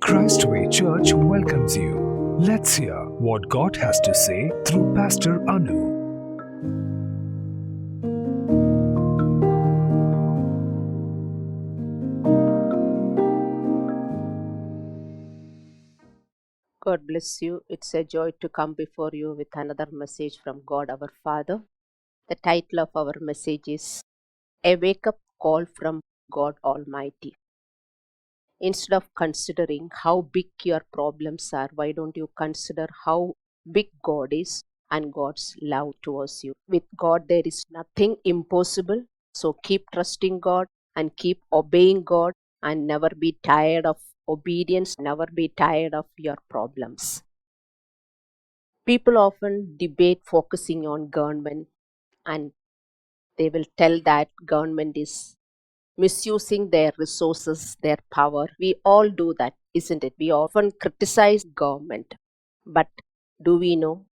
Christway Church welcomes you. Let's hear what God has to say through Pastor Anu. God bless you. It's a joy to come before you with another message from God our Father. The title of our message is A Wake Up Call from God Almighty. Instead of considering how big your problems are, why don't you consider how big God is and God's love towards you? With God, there is nothing impossible. So keep trusting God and keep obeying God and never be tired of obedience, never be tired of your problems. People often debate focusing on government, and they will tell that government is misusing their resources, their power. We all do that, isn't it? We often criticize government. But do we know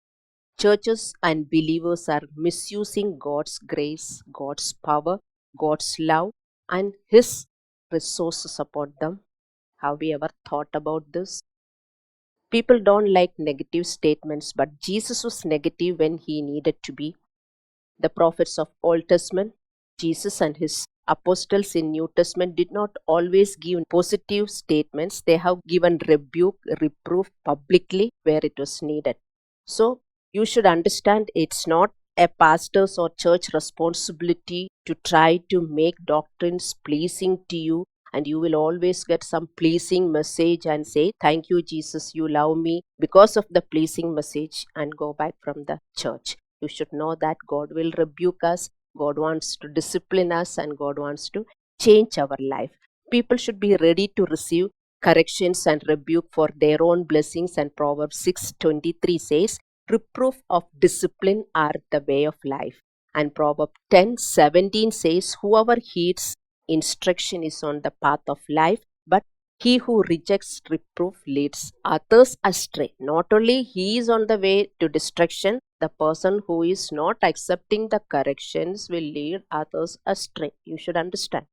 churches and believers are misusing God's grace, God's power, God's love, and His resources upon them? Have we ever thought about this? People don't like negative statements, but Jesus was negative when He needed to be. The prophets of Old Testament, Jesus and his apostles in New Testament did not always give positive statements. They have given rebuke, reproof publicly where it was needed. So you should understand it's not a pastor's or church responsibility to try to make doctrines pleasing to you, and you will always get some pleasing message and say, "Thank you, Jesus, you love me," because of the pleasing message, and go back from the church. You should know that God will rebuke us, God wants to discipline us, and God wants to change our life. People should be ready to receive corrections and rebuke for their own blessings, and Proverbs 6:23 says, "Reproof of discipline are the way of life." And Proverbs 10:17 says, "Whoever heeds instruction is on the path of life, but he who rejects reproof leads others astray." Not only he is on the way to destruction, the person who is not accepting the corrections will lead others astray. You should understand.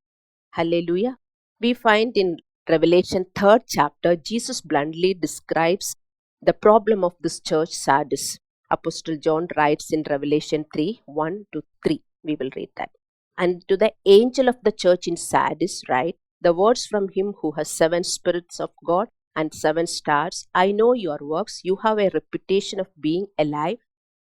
Hallelujah. We find in Revelation 3rd chapter, Jesus bluntly describes the problem of this church, Sardis. Apostle John writes in Revelation 3:1-3. We will read that. And to the angel of the church in Sardis write, the words from him who has 7 spirits of God and 7 stars. I know your works. You have a reputation of being alive,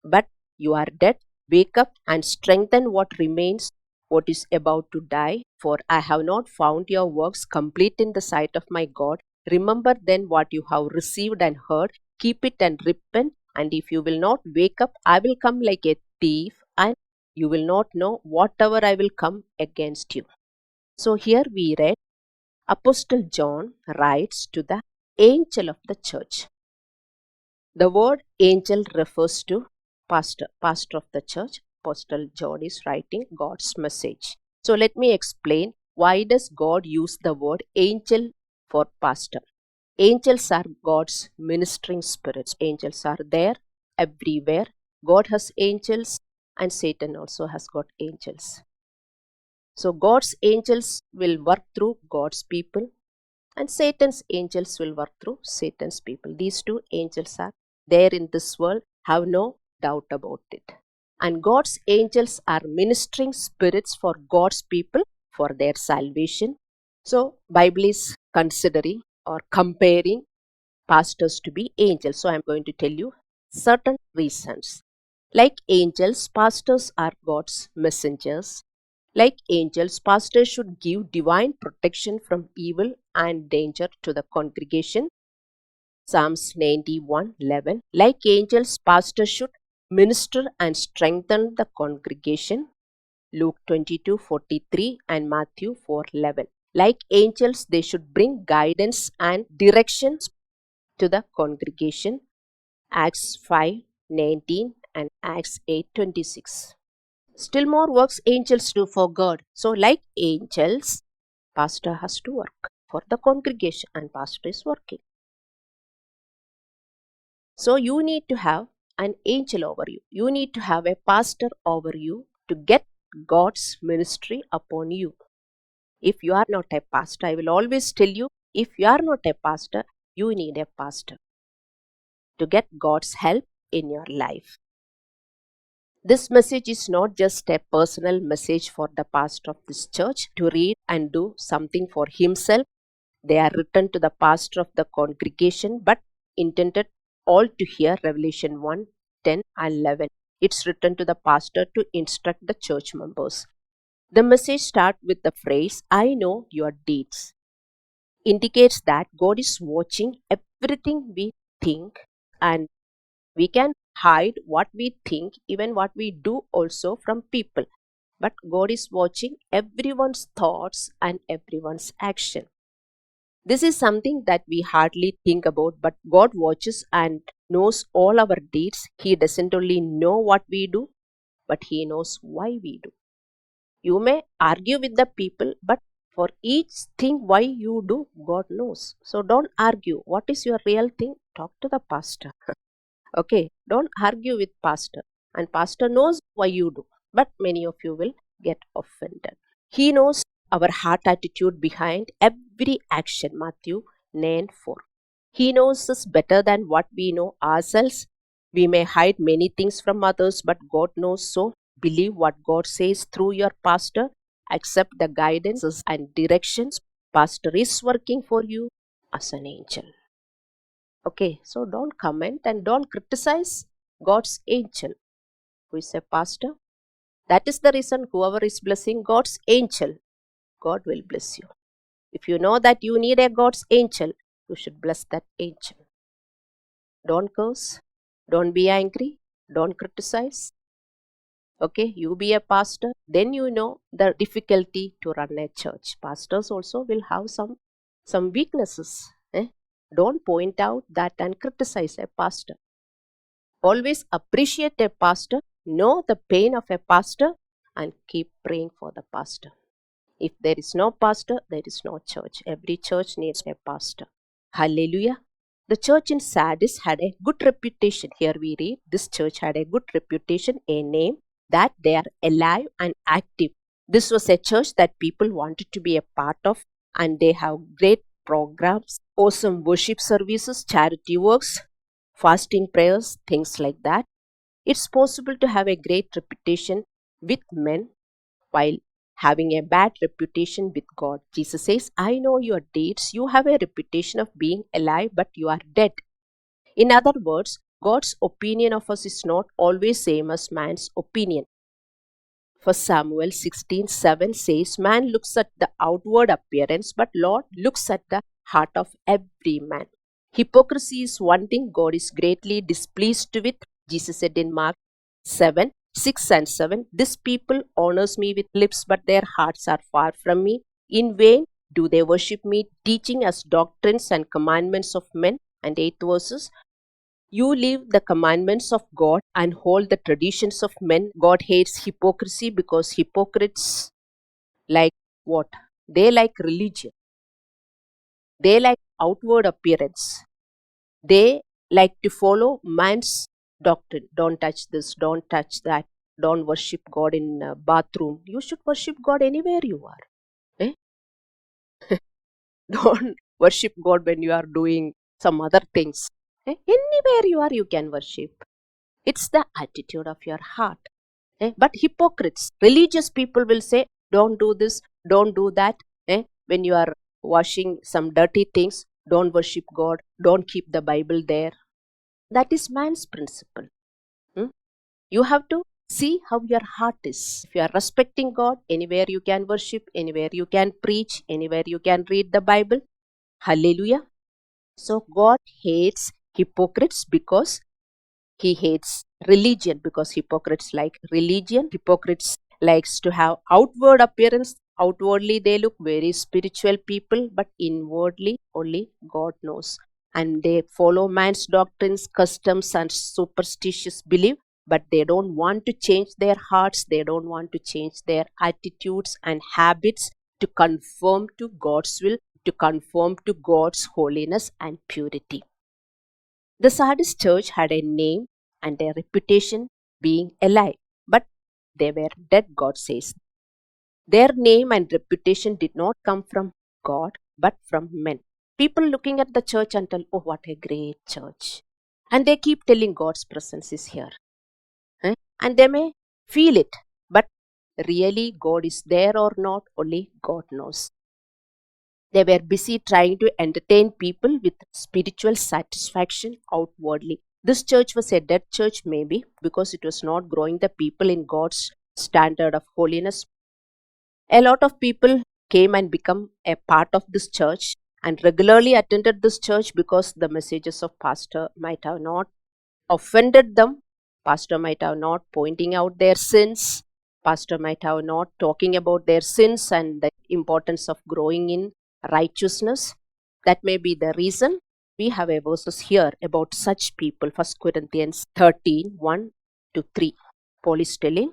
but you are dead. Wake up and strengthen what remains, what is about to die. For I have not found your works complete in the sight of my God. Remember then what you have received and heard. Keep it and repent. And if you will not wake up, I will come like a thief, and you will not know whatever I will come against you. So here we read, Apostle John writes to the angel of the church. The word angel refers to pastor of the church. Apostle John is writing God's message. So let me explain, why does God use the word angel for pastor? Angels are God's ministering spirits. Angels are there everywhere. God has angels, and Satan also has got angels. So God's angels will work through God's people, and Satan's angels will work through Satan's people. These two angels are there in this world, have no doubt about it. And God's angels are ministering spirits for God's people for their salvation. So Bible is considering or comparing pastors to be angels. So I'm going to tell you certain reasons. Like angels, pastors are God's messengers. Like angels, pastors should give divine protection from evil and danger to the congregation. Psalms 91:11. Like angels, pastors should minister and strengthen the congregation. Luke 22:43 and Matthew 4:11. Like angels, they should bring guidance and directions to the congregation. Acts 5:19 and Acts 8:26. Still more works angels do for God. So, like angels, pastor has to work for the congregation, and pastor is working. So, you need to have an angel over you. You need to have a pastor over you to get God's ministry upon you. If you are not a pastor, I will always tell you, if you are not a pastor, you need a pastor to get God's help in your life. This message is not just a personal message for the pastor of this church to read and do something for himself. They are written to the pastor of the congregation but intended all to hear Revelation 1, 10, and 11. It's written to the pastor to instruct the church members. The message starts with the phrase, I know your deeds. Indicates that God is watching everything we think, and we can hide what we think, even what we do also from people. But God is watching everyone's thoughts and everyone's action. This is something that we hardly think about, but God watches and knows all our deeds. He doesn't only know what we do, but He knows why we do. You may argue with the people, but for each thing why you do, God knows. So don't argue. What is your real thing? Talk to the pastor. Okay, don't argue with pastor. And pastor knows why you do, but many of you will get offended. He knows our heart attitude behind every action. Matthew 9:4. He knows us better than what we know ourselves. We may hide many things from others, but God knows so. Believe what God says through your pastor. Accept the guidances and directions. Pastor is working for you as an angel. Okay, so don't comment and don't criticize God's angel, who is a pastor. That is the reason whoever is blessing God's angel, God will bless you. If you know that you need a God's angel, you should bless that angel. Don't curse, don't be angry, don't criticize. Okay, you be a pastor, then you know the difficulty to run a church. Pastors also will have some weaknesses. Don't point out that and criticize a pastor. Always appreciate a pastor, know the pain of a pastor, and keep praying for the pastor. If there is no pastor, there is no church. Every church needs a pastor. Hallelujah. The church in Sardis had a good reputation. Here we read, this church had a good reputation, a name, that they are alive and active. This was a church that people wanted to be a part of, and they have great programs, awesome worship services, charity works, fasting prayers, things like that. It's possible to have a great reputation with men while having a bad reputation with God. Jesus says, I know your deeds. You have a reputation of being alive, but you are dead. In other words, God's opinion of us is not always same as man's opinion. 1 Samuel 16:7 says, Man looks at the outward appearance, but Lord looks at the heart of every man. Hypocrisy is one thing God is greatly displeased with. Jesus said in Mark 7:6 and 7, This people honors me with lips, but their hearts are far from me. In vain do they worship me, teaching us doctrines and commandments of men. And 8th verses, you leave the commandments of God and hold the traditions of men. God hates hypocrisy because hypocrites like what? They like religion. They like outward appearance. They like to follow man's doctrine. Don't touch this, don't touch that. Don't worship God in a bathroom. You should worship God anywhere you are. Eh? Don't worship God when you are doing some other things. Anywhere you are, you can worship. It's the attitude of your heart. But hypocrites, religious people will say, don't do this, don't do that. When you are washing some dirty things, don't worship God, don't keep the Bible there. That is man's principle. You have to see how your heart is. If you are respecting God, anywhere you can worship, anywhere you can preach, anywhere you can read the Bible. Hallelujah. So God hates hypocrites because He hates religion, because hypocrites like religion. Hypocrites likes to have outward appearance. Outwardly they look very spiritual people, but inwardly only God knows. And they follow man's doctrines, customs and superstitious belief, but they don't want to change their hearts. They don't want to change their attitudes and habits to conform to God's will, to conform to God's holiness and purity. The Sardis church had a name and a reputation being alive, but they were dead, God says. Their name and reputation did not come from God, but from men. People looking at the church and tell, oh, what a great church. And they keep telling God's presence is here. And they may feel it, but really God is there or not, only God knows. They were busy trying to entertain people with spiritual satisfaction outwardly. This church was a dead church, maybe, because it was not growing the people in God's standard of holiness. A lot of people came and become a part of this church and regularly attended this church because the messages of pastor might have not offended them. Pastor might have not pointing out their sins. Pastor might have not talking about their sins and the importance of growing in righteousness. That may be the reason. We have a verses here about such people. 1 Corinthians 13, 1 to 3. Paul is telling,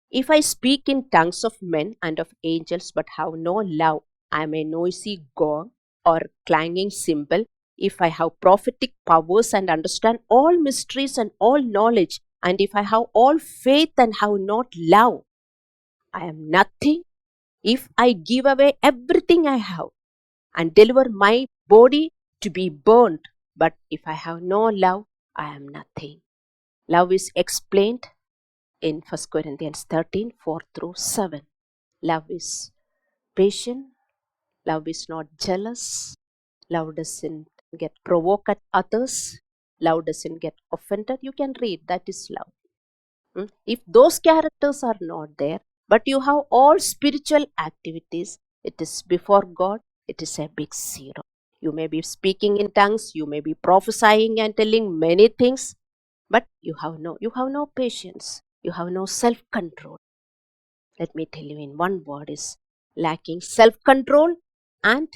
if I speak in tongues of men and of angels but have no love, I am a noisy gong or clanging cymbal. If I have prophetic powers and understand all mysteries and all knowledge, and if I have all faith and have not love, I am nothing. If I give away everything I have and deliver my body to be burned, but if I have no love, I am nothing. Love is explained in 1 Corinthians 13, 4 through 7. Love is patient. Love is not jealous. Love doesn't get provoked at others. Love doesn't get offended. You can read, that is love. If those characters are not there, but you have all spiritual activities, it is before God, it is a big zero. You may be speaking in tongues, you may be prophesying and telling many things, but you have no patience. You have no self-control. Let me tell you in one word is lacking self-control, and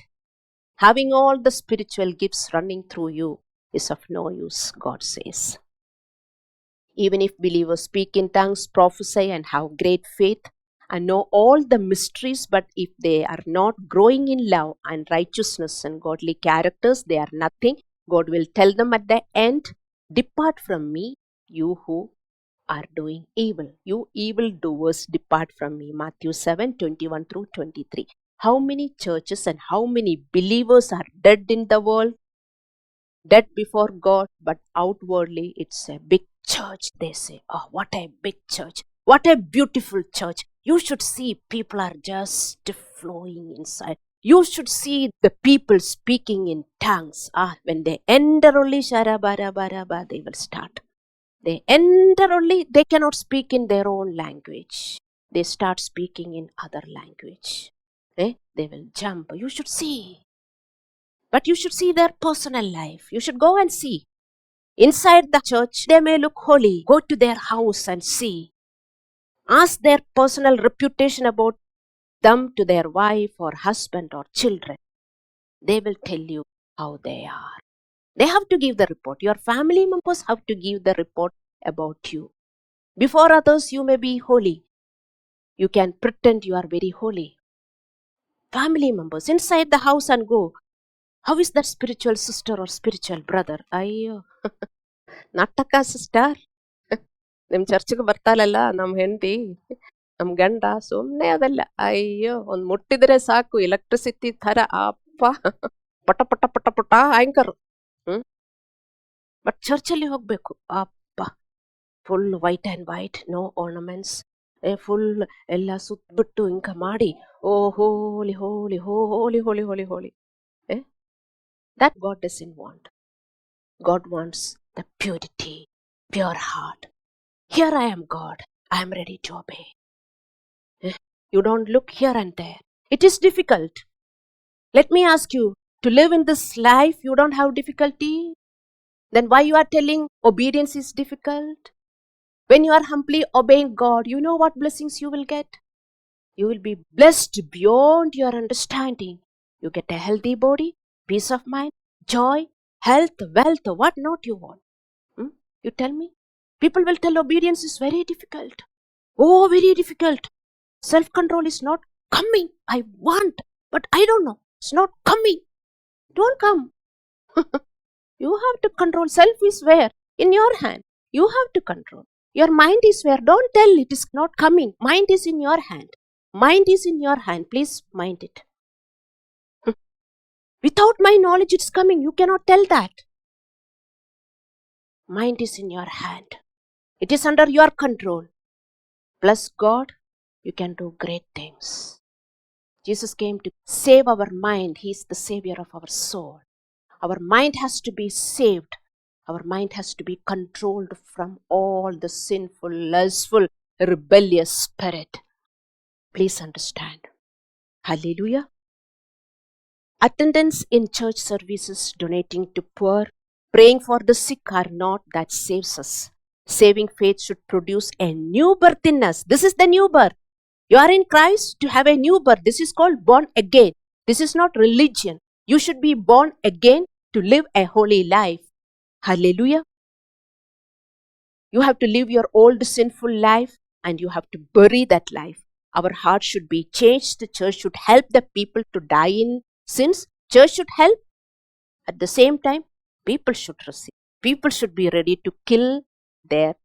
having all the spiritual gifts running through you is of no use, God says. Even if believers speak in tongues, prophesy, and have great faith and know all the mysteries, but if they are not growing in love and righteousness and godly characters, they are nothing. God will tell them at the end, depart from me, you who are doing evil. You evildoers, depart from me. Matthew 7, 21 through 23. How many churches and how many believers are dead in the world? Dead before God, but outwardly it's a big church. They say, oh, what a big church. What a beautiful church. You should see people are just flowing inside. You should see the people speaking in tongues. When they enter only, sharabarabara, they will start. They enter only, they cannot speak in their own language. They start speaking in other language. They will jump. You should see. But you should see their personal life. You should go and see. Inside the church, they may look holy. Go to their house and see. Ask their personal reputation about them to their wife or husband or children. They will tell you how they are. They have to give the report. Your family members have to give the report about you. Before others, you may be holy. You can pretend you are very holy. Family members, inside the house and go, how is that spiritual sister or spiritual brother? Ayyo, nattaka sister. ನಿಮ್ಮ ಚರ್ಚ್ಗೆ ಬರ್ತಾಳಲ್ಲ ನಮ್ಮ ಹೆಂಡತಿ, ನಮ್ಮ ಗಂಡ, ಸುಮ್ಮನೆ ಅದಲ್ಲ. ಅಯ್ಯೋ, ಒಂದು ಮುಟ್ಟಿದ್ರೆ ಸಾಕು, ಎಲೆಕ್ಟ್ರಿಸಿಟಿ ಥರ, ಅಪ್ಪ, ಪಟ ಪಟ ಪಟ ಪಟ ಆಂಕರ್. ಬಟ್ ಚರ್ಚಲ್ಲಿ ಹೋಗ್ಬೇಕು, ಅಪ್ಪ, full white and white, no ornaments, full ಎಲ್ಲ ಸುತ್ತಬಿಟ್ಟು ಇಂಕ ಮಾಡಿ, ಓ ಹೋಲಿ ಹೋಲಿ ಹೋಲಿ ಹೋಲಿ ಹೋಲಿ ಹೋಲಿ. That God doesn't want. God wants the purity, pure heart. Here I am, God. I am ready to obey. You don't look here and there. It is difficult. Let me ask you, to live in this life, you don't have difficulty? Then why you are telling obedience is difficult? When you are humbly obeying God, you know what blessings you will get? You will be blessed beyond your understanding. You get a healthy body, peace of mind, joy, health, wealth, what not you want? You tell me? People will tell obedience is very difficult. Oh, very difficult. Self-control is not coming. I want, but I don't know. It's not coming. Don't come. You have to control. Self is where? In your hand. You have to control. Your mind is where? Don't tell it is not coming. Mind is in your hand. Mind is in your hand. Please mind it. Without my knowledge, it's coming. You cannot tell that. Mind is in your hand. It is under your control. Plus God, you can do great things. Jesus came to save our mind. He is the savior of our soul. Our mind has to be saved. Our mind has to be controlled from all the sinful, lustful, rebellious spirit. Please understand. Hallelujah. Attendance in church services, donating to poor, praying for the sick are not that saves us. Saving faith should produce a new birth in us. This is the new birth. You are in Christ to have a new birth. This is called born again. This is not religion. You should be born again to live a holy life. Hallelujah. You have to live your old sinful life and you have to bury that life. Our heart should be changed. The church should help the people to die in sins. Church should help. At the same time, people should receive. People should be ready to kill their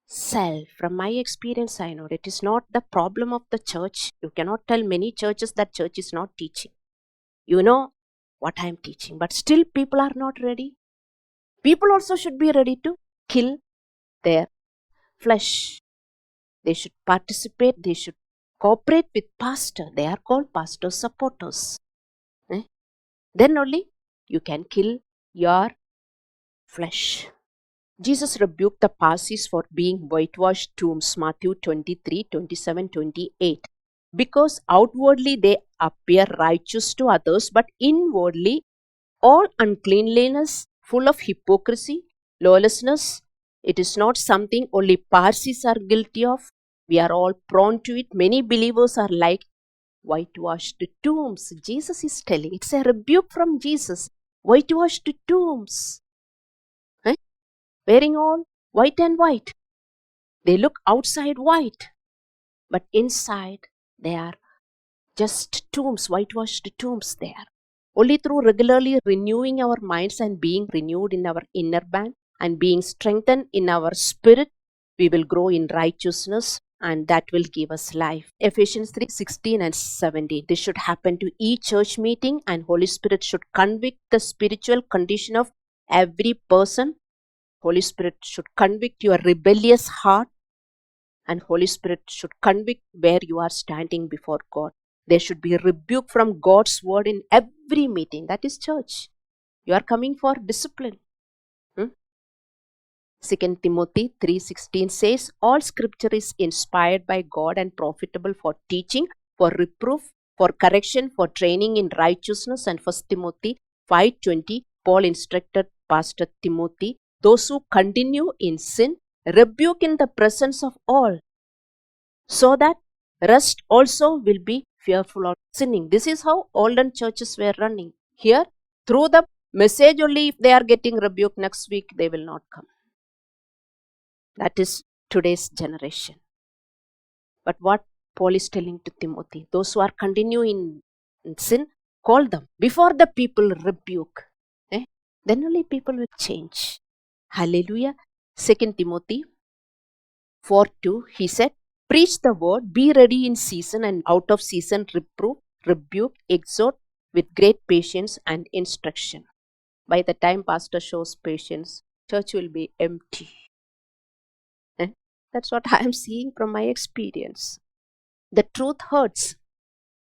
self. From my experience, I know it is not the problem of the church. You cannot tell many churches that church is not teaching. You know what I am teaching, but still people are not ready. People also should be ready to kill their flesh. They should participate. They should cooperate with pastor. They are called pastor supporters. Then only you can kill your flesh. Jesus rebuked the Parsees for being whitewashed tombs, Matthew 23, 27, 28. Because outwardly they appear righteous to others, but inwardly all uncleanliness, full of hypocrisy, lawlessness. It is not something only Parsees are guilty of. We are all prone to it. Many believers are like whitewashed tombs. Jesus is telling. It's a rebuke from Jesus. Whitewashed tombs. Wearing all white and white. They look outside white, but inside they are just tombs, whitewashed tombs there. Only through regularly renewing our minds and being renewed in our inner man and being strengthened in our spirit, we will grow in righteousness and that will give us life. Ephesians 3, 16 and 17. This should happen to each church meeting and Holy Spirit should convict the spiritual condition of every person. Holy Spirit should convict your rebellious heart and Holy Spirit should convict where you are standing before God. There should be a rebuke from God's word in every meeting. That is church. You are coming for discipline. 2 Timothy 3:16 says, all scripture is inspired by God and profitable for teaching, for reproof, for correction, for training in righteousness. And 1 Timothy 5:20, Paul instructed Pastor Timothy, those who continue in sin, rebuke in the presence of all, so that rest also will be fearful of sinning. This is how olden churches were running. Here, through the message only, if they are getting rebuked next week, they will not come. That is today's generation. But what Paul is telling to Timothy, those who are continuing in sin, call them. Before the people rebuke, then only people will change. Hallelujah. 2 Timothy 4:2, he said, preach the word, be ready in season and out of season, reprove, rebuke, exhort with great patience and instruction. By the time pastor shows patience, church will be empty. That's what I am seeing from my experience. The truth hurts.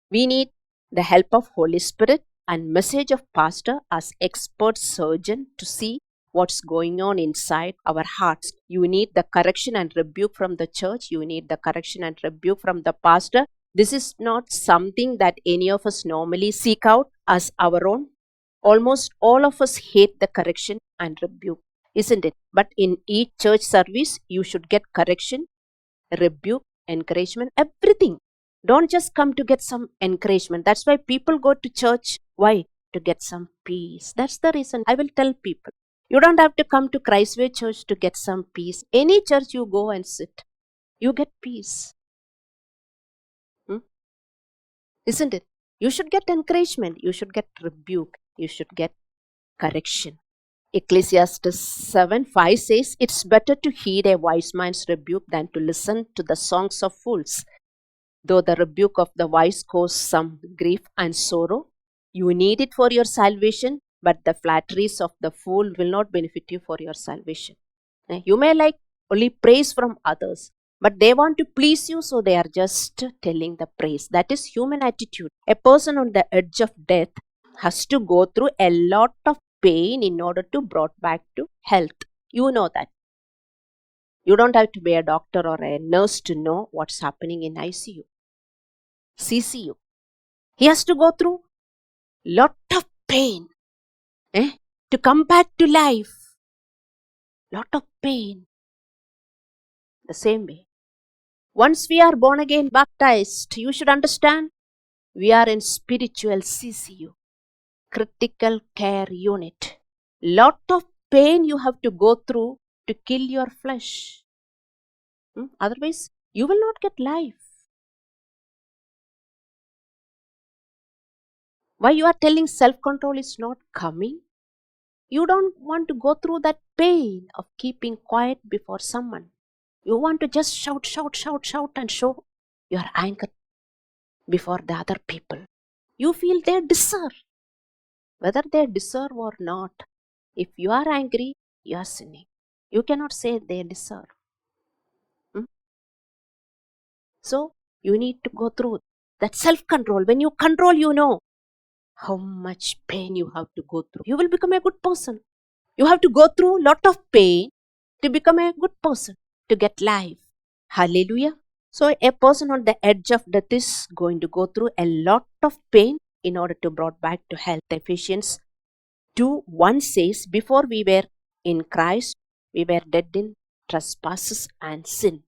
We need the help of Holy Spirit and message of pastor as expert surgeon to see what's going on inside our hearts. You need the correction and rebuke from the church. You need the correction and rebuke from the pastor. This is not something that any of us normally seek out as our own. Almost all of us hate the correction and rebuke, isn't it? But in each church service, you should get correction, rebuke, encouragement, everything. Don't just come to get some encouragement. That's why people go to church. Why? To get some peace. That's the reason. I will tell people. You don't have to come to Christway Church to get some peace. Any church you go and sit, you get peace. Isn't it? You should get encouragement. You should get rebuke. You should get correction. Ecclesiastes 7:5 says, it's better to heed a wise man's rebuke than to listen to the songs of fools. Though the rebuke of the wise cause some grief and sorrow, you need it for your salvation, but the flatteries of the fool will not benefit you for your salvation. You may like only praise from others, but they want to please you, so they are just telling the praise. That is human attitude. A person on the edge of death has to go through a lot of pain in order to brought back to health. You know that. You don't have to be a doctor or a nurse to know what's happening in ICU, CCU. He has to go through lot of pain to come back to life. Lot of pain. The same way. Once we are born again, baptized, you should understand, we are in spiritual CCU, critical care unit. Lot of pain you have to go through to kill your flesh. Otherwise, you will not get life. Why you are telling self-control is not coming? You don't want to go through that pain of keeping quiet before someone. You want to just shout and show your anger before the other people. You feel they deserve. Whether they deserve or not, if you are angry, you are sinning. You cannot say they deserve. So, you need to go through that self-control. When you control, you know how much pain you have to go through. You will become a good person. You have to go through a lot of pain to become a good person, to get life. Hallelujah. So a person on the edge of death is going to go through a lot of pain in order to brought back to health. Ephesians 2:1 says, before we were in Christ, we were dead in trespasses and sin.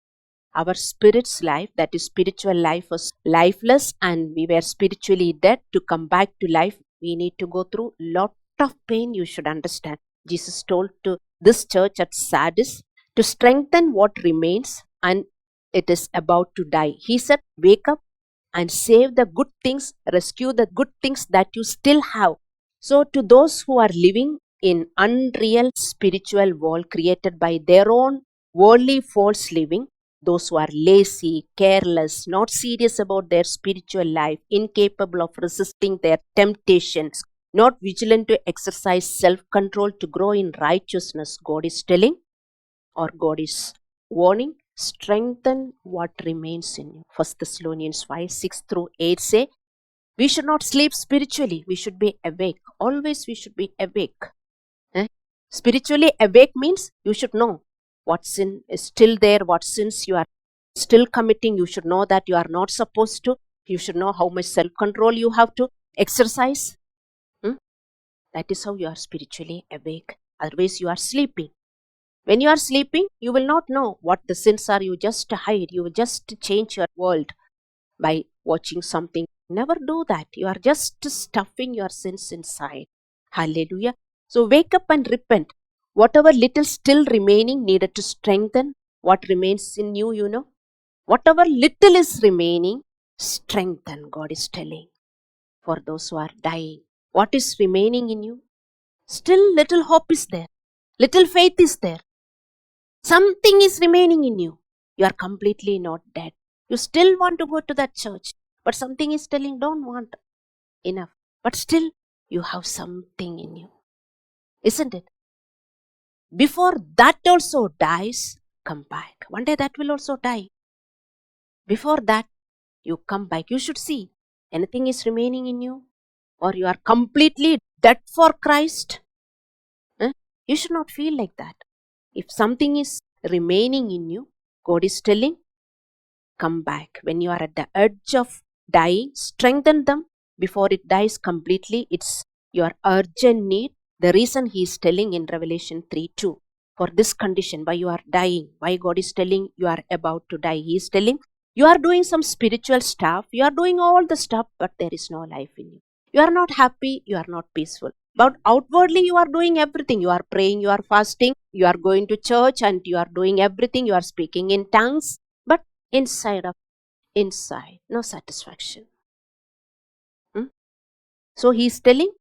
Our spirit's life, that is spiritual life, was lifeless and we were spiritually dead. To come back to life, we need to go through lot of pain. You should understand. Jesus told to this church at Sardis to strengthen what remains and it is about to die. He said, wake up and save the good things, rescue the good things that you still have. So to those who are living in unreal spiritual world created by their own worldly false living, those who are lazy, careless, not serious about their spiritual life, incapable of resisting their temptations, not vigilant to exercise self-control to grow in righteousness, God is telling, or God is warning, strengthen what remains in you. 1 Thessalonians 5:6-8 say, we should not sleep spiritually. We should be awake. Always we should be awake. Spiritually awake means you should know what sin is still there, what sins you are still committing. You should know that you are not supposed to. You should know how much self-control you have to exercise. That is how you are spiritually awake. Otherwise you are sleeping. When you are sleeping, you will not know what the sins are. You just hide. You will just change your world by watching something. Never do that. You are just stuffing your sins inside. Hallelujah. So wake up and repent. Whatever little still remaining needed to strengthen what remains in you, you know. Whatever little is remaining, strengthen, God is telling. For those who are dying, what is remaining in you? Still little hope is there. Little faith is there. Something is remaining in you. You are completely not dead. You still want to go to that church, but something is telling don't want enough. But still you have something in you. Isn't it? Before that also dies, come back. One day that will also die. Before that, you come back. You should see anything is remaining in you or you are completely dead for Christ. You should not feel like that. If something is remaining in you, God is telling, come back. When you are at the edge of dying, strengthen them before it dies completely. It's your urgent need. The reason He is telling in Revelation 3:2, for this condition, why you are dying, why God is telling you are about to die. He is telling, you are doing some spiritual stuff, you are doing all the stuff, but there is no life in you. You are not happy, you are not peaceful. But outwardly you are doing everything. You are praying, you are fasting, you are going to church and you are doing everything. You are speaking in tongues. But inside, no satisfaction. So He is telling,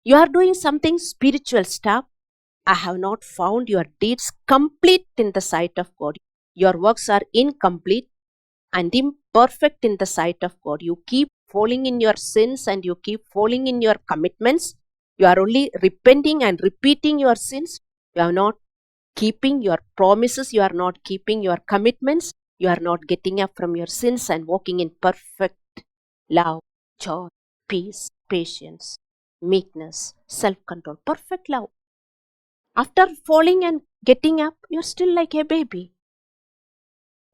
you are doing something spiritual stuff. I have not found your deeds complete in the sight of God. Your works are incomplete and imperfect perfect in the sight of God. You keep falling in your sins and you keep falling in your commitments. You are only repenting and repeating your sins. You are not keeping your promises. You are not keeping your commitments. You are not getting up from your sins and walking in perfect love, joy, peace, patience, meekness, self-control, perfect love. After falling and getting up, you're still like a baby.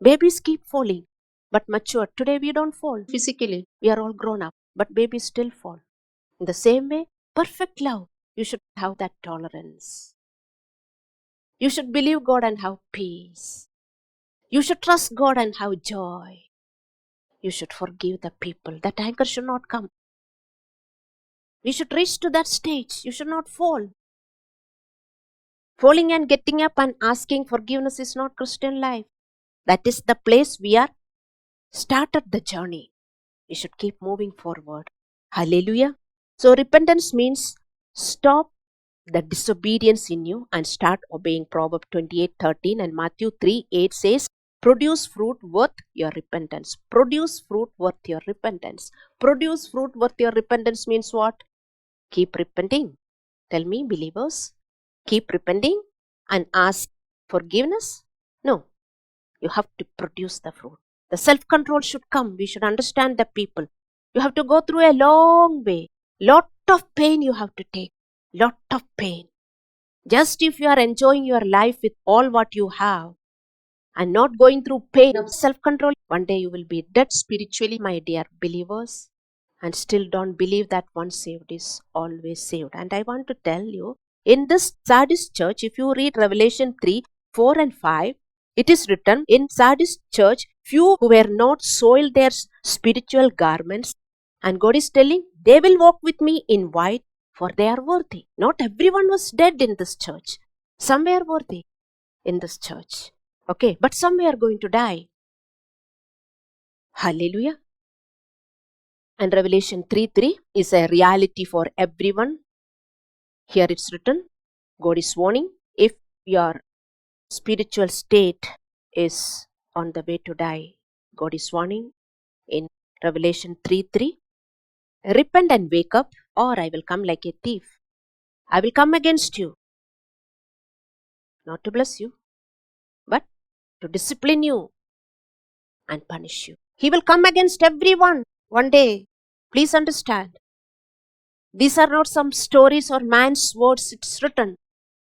Babies keep falling, but mature. Today we don't fall physically. We are all grown up, but babies still fall. In the same way, perfect love. You should have that tolerance. You should believe God and have peace. You should trust God and have joy. You should forgive the people. That anger should not come. We should reach to that stage. You should not fall. Falling and getting up and asking forgiveness is not Christian life. That is the place we are started the journey. We should keep moving forward. Hallelujah. So repentance means stop the disobedience in you and start obeying. Proverbs 28:13 and Matthew 3:8 says, produce fruit worth your repentance. Produce fruit worth your repentance. Produce fruit worth your repentance means what? Keep repenting. Tell me, believers, keep repenting and ask forgiveness? No. You have to produce the fruit. The self-control should come. We should understand the people. You have to go through a long way. Lot of pain you have to take. Lot of pain. Just if you are enjoying your life with all what you have and not going through pain of self-control, one day you will be dead spiritually, my dear believers, and still don't believe that once saved is always saved. And I want to tell you, in this Sardis church, if you read Revelation 3:4 and 5, it is written, in Sardis church, few who were not soiled their spiritual garments, and God is telling, they will walk with me in white, for they are worthy. Not everyone was dead in this church. Some were worthy in this church. Okay, but some were going to die. Hallelujah. And Revelation 3:3 is a reality for everyone. Here it's written, God is warning, if your spiritual state is on the way to die, God is warning in Revelation 3:3, repent and wake up, or I will come like a thief. I will come against you, not to bless you, but to discipline you and punish you. He will come against everyone one day. Please understand. These are not some stories or man's words, it's written.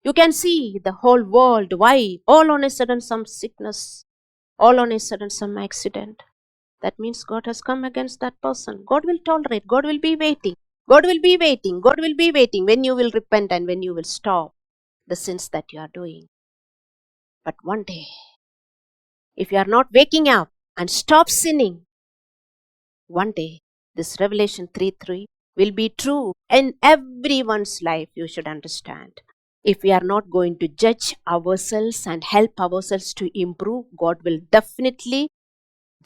You can see the whole world, why? All on a sudden some sickness, all on a sudden some accident. That means God has come against that person. God will tolerate, God will be waiting. God will be waiting, God will be waiting when you will repent and when you will stop the sins that you are doing. But one day, if you are not waking up and stop sinning, one day this Revelation 3:3 will be true in everyone's life, you should understand. If we are not going to judge ourselves and help ourselves to improve, God will definitely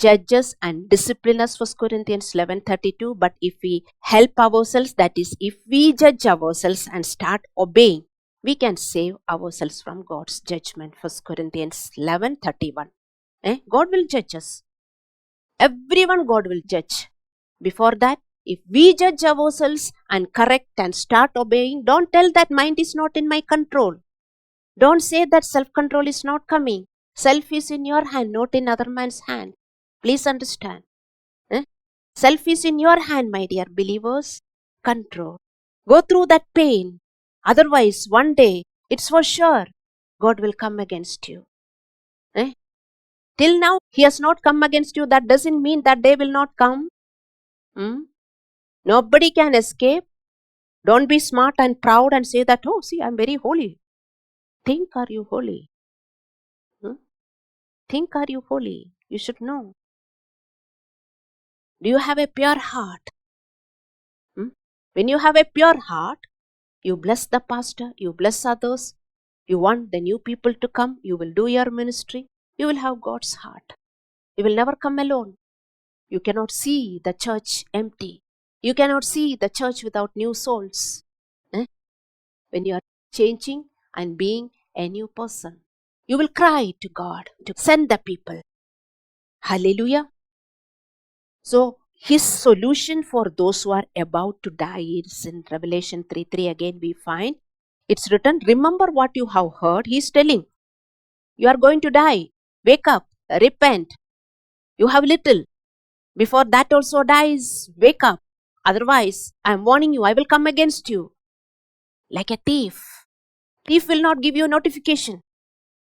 judge us and discipline us. 1 Corinthians 11:32. But if we help ourselves, that is, if we judge ourselves and start obeying, we can save ourselves from God's judgment. 1 Corinthians 11:31. God will judge us. Everyone God will judge. Before that, if we judge ourselves and correct and start obeying, don't tell that mind is not in my control. Don't say that self-control is not coming. Self is in your hand, not in other man's hand. Please understand. Self is in your hand, my dear believers. Control. Go through that pain. Otherwise, one day, it's for sure, God will come against you. Till now, He has not come against you. That doesn't mean that day will not come. Nobody can escape. Don't be smart and proud and say that, oh, see, I'm very holy. Think, are you holy? Think, are you holy? You should know. Do you have a pure heart? When you have a pure heart, you bless the pastor, you bless others, you want the new people to come, you will do your ministry, you will have God's heart. You will never come alone. You cannot see the church empty. You cannot see the church without new souls. When you are changing and being a new person, you will cry to God to send the people. Hallelujah. So his solution for those who are about to die is in Revelation 3:3. Again we find it's written, remember what you have heard. He's telling, you are going to die. Wake up, repent. You have little. Before that also dies, wake up. Otherwise, I am warning you, I will come against you like a thief. Thief will not give you a notification.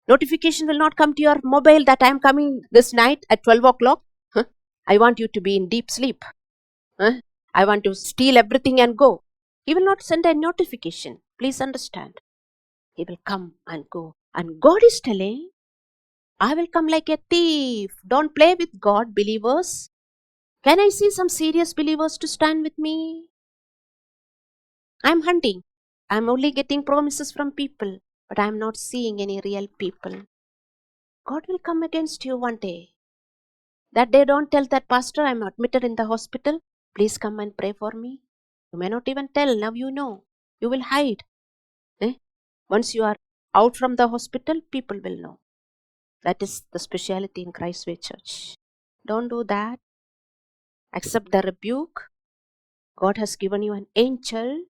Notification will not come to your mobile that I am coming this night at 12 o'clock. Huh? I want you to be in deep sleep. Huh? I want to steal everything and go. He will not send a notification. Please understand. He will come and go. And God is telling, I will come like a thief. Don't play with God, believers. Can I see some serious believers to stand with me? I'm hunting. I'm only getting promises from people, but I'm not seeing any real people. God will come against you one day. That day, don't tell that pastor, I'm admitted in the hospital. Please come and pray for me. You may not even tell. Now you know. You will hide. Once you are out from the hospital, people will know. That is the speciality in Christ Way Church. Don't do that. Accept the rebuke. God has given you an angel.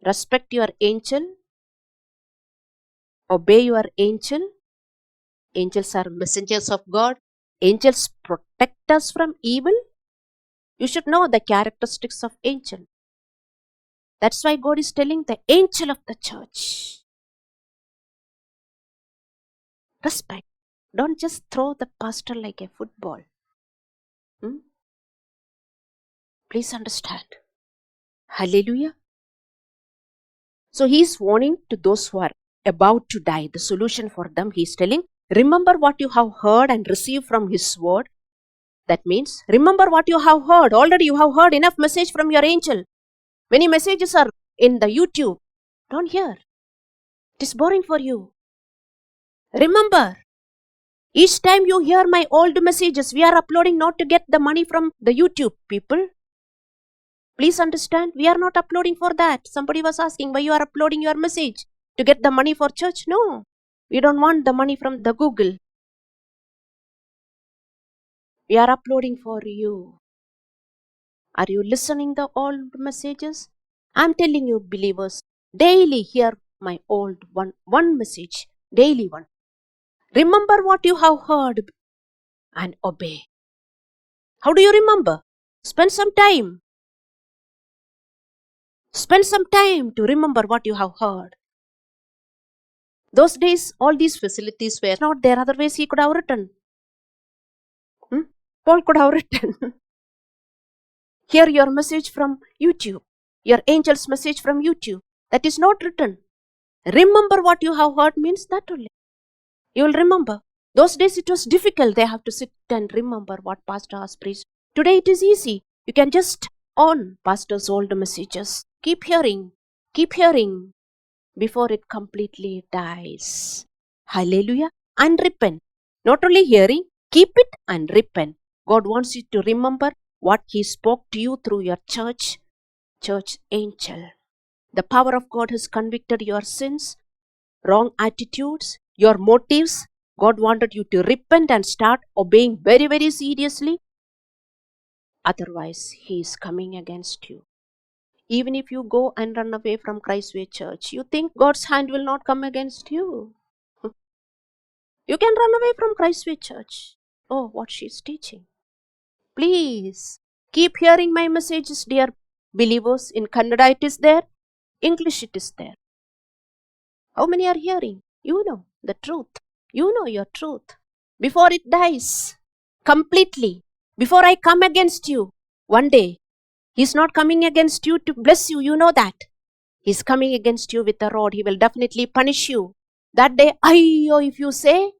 Respect your angel. Obey your angel. Angels are messengers of God. Angels protect us from evil. You should know the characteristics of angel. That's why God is telling the angel of the church. Respect. Don't just throw the pastor like a football. Please understand. Hallelujah. So he is warning to those who are about to die. The solution for them, he is telling, remember what you have heard and received from his word. That means, remember what you have heard. Already you have heard enough message from your angel. Many messages are in the YouTube. Don't hear. It is boring for you. Remember, each time you hear my old messages, we are uploading not to get the money from the YouTube people. Please understand, we are not uploading for that. Somebody was asking why you are uploading your message to get the money for church. No, we don't want the money from the Google. We are uploading for you. Are you listening the old messages? I'm telling you, believers, daily hear my old one message, daily one. Remember what you have heard and obey. How do you remember? Spend some time. Spend some time to remember what you have heard. Those days, all these facilities were not there. Otherwise, he could have written. Paul could have written. Hear your message from YouTube. Your angel's message from YouTube. That is not written. Remember what you have heard means that only. You will remember. Those days it was difficult. They have to sit and remember what pastor has preached. Today it is easy. You can just on pastor's old messages. Keep hearing. Keep hearing before it completely dies. Hallelujah. And repent. Not only hearing, keep it and repent. God wants you to remember what he spoke to you through your church angel. The power of God has convicted your sins, wrong attitudes, your motives. God wanted you to repent and start obeying very, very seriously. Otherwise, he is coming against you. Even if you go and run away from Christ Way Church, you think God's hand will not come against you. You can run away from Christ Way Church. Oh, what she is teaching. Please, keep hearing my messages, dear believers. In Kannada it is there. English it is there. How many are hearing? You know the truth. You know your truth. Before it dies completely, before I come against you, one day, he's not coming against you to bless you. You know that. He's coming against you with a rod. He will definitely punish you. That day, if you say,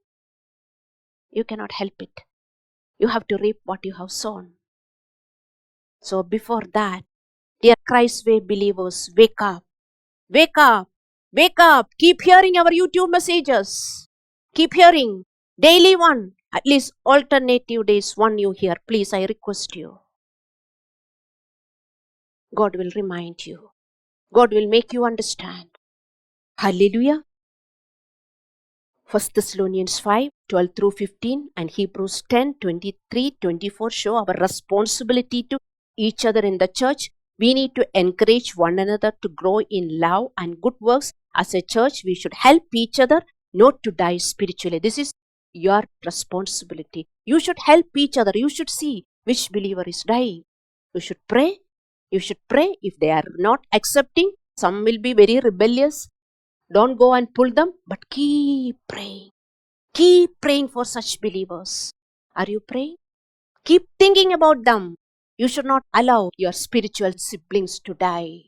you cannot help it. You have to reap what you have sown. So before that, dear Christ Way believers, wake up. Wake up. Wake up. Keep hearing our YouTube messages. Keep hearing. Daily one. At least alternative days, one you hear. Please, I request you. God will remind you. God will make you understand. Hallelujah. 1 Thessalonians 5, 12 through 15 and Hebrews 10, 23, 24 show our responsibility to each other in the church. We need to encourage one another to grow in love and good works. As a church, we should help each other not to die spiritually. This is your responsibility. You should help each other. You should see which believer is dying. You should pray. You should pray. If they are not accepting, some will be very rebellious. Don't go and pull them, but keep praying. Keep praying for such believers. Are you praying? Keep thinking about them. You should not allow your spiritual siblings to die.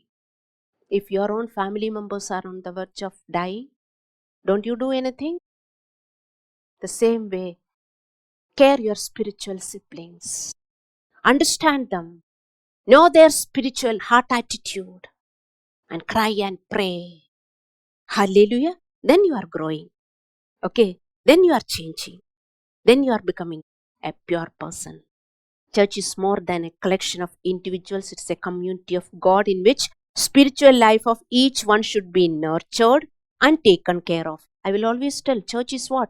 If your own family members are on the verge of dying, don't you do anything? The same way, care your spiritual siblings. Understand them. Know their spiritual heart attitude and cry and pray. Hallelujah. Then you are growing. Okay. Then you are changing. Then you are becoming a pure person. Church is more than a collection of individuals. It's a community of God in which spiritual life of each one should be nurtured and taken care of. I will always tell church is what?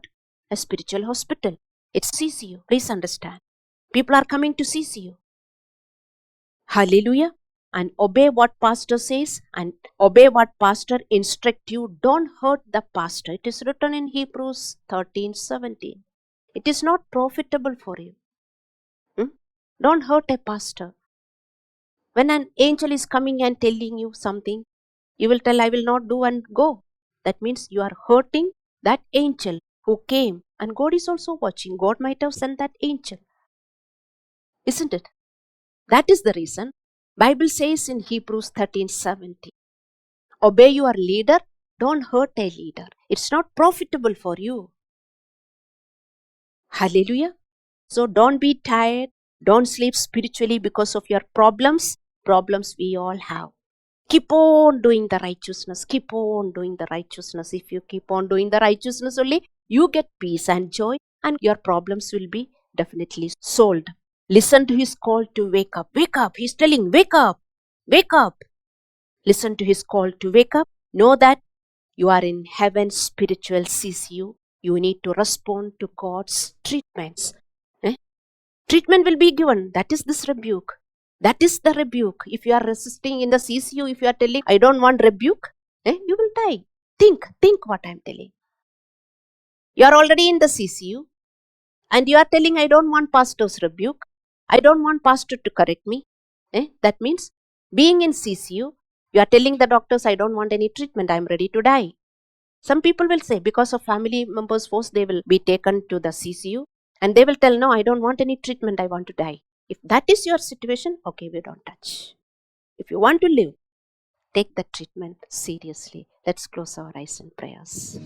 A spiritual hospital. It's CCU. Please understand. People are coming to CCU. Hallelujah. And obey what pastor says and obey what pastor instruct you. Don't hurt the pastor. It is written in Hebrews 13:17. It is not profitable for you. Don't hurt a pastor. When an angel is coming and telling you something, you will tell, I will not do and go. That means you are hurting that angel who came. And God is also watching. God might have sent that angel. Isn't it? That is the reason. Bible says in Hebrews 13:17, obey your leader. Don't hurt a leader. It's not profitable for you. Hallelujah. So don't be tired. Don't sleep spiritually because of your problems. Problems we all have. Keep on doing the righteousness. Keep on doing the righteousness. If you keep on doing the righteousness only, you get peace and joy and your problems will be definitely solved. Listen to his call to wake up. Wake up. He's telling, wake up. Wake up. Listen to his call to wake up. Know that you are in heaven's spiritual CCU. You need to respond to God's treatments. Treatment will be given. That is this rebuke. That is the rebuke. If you are resisting in the CCU, if you are telling, I don't want rebuke, you will die. Think what I am telling. You are already in the CCU and you are telling, I don't want pastor's rebuke. I don't want pastor to correct me. That means being in CCU, you are telling the doctors, I don't want any treatment. I am ready to die. Some people will say, because of family members' force, they will be taken to the CCU and they will tell, no, I don't want any treatment. I want to die. If that is your situation, okay, we don't touch. If you want to live, take the treatment seriously. Let's close our eyes in prayers.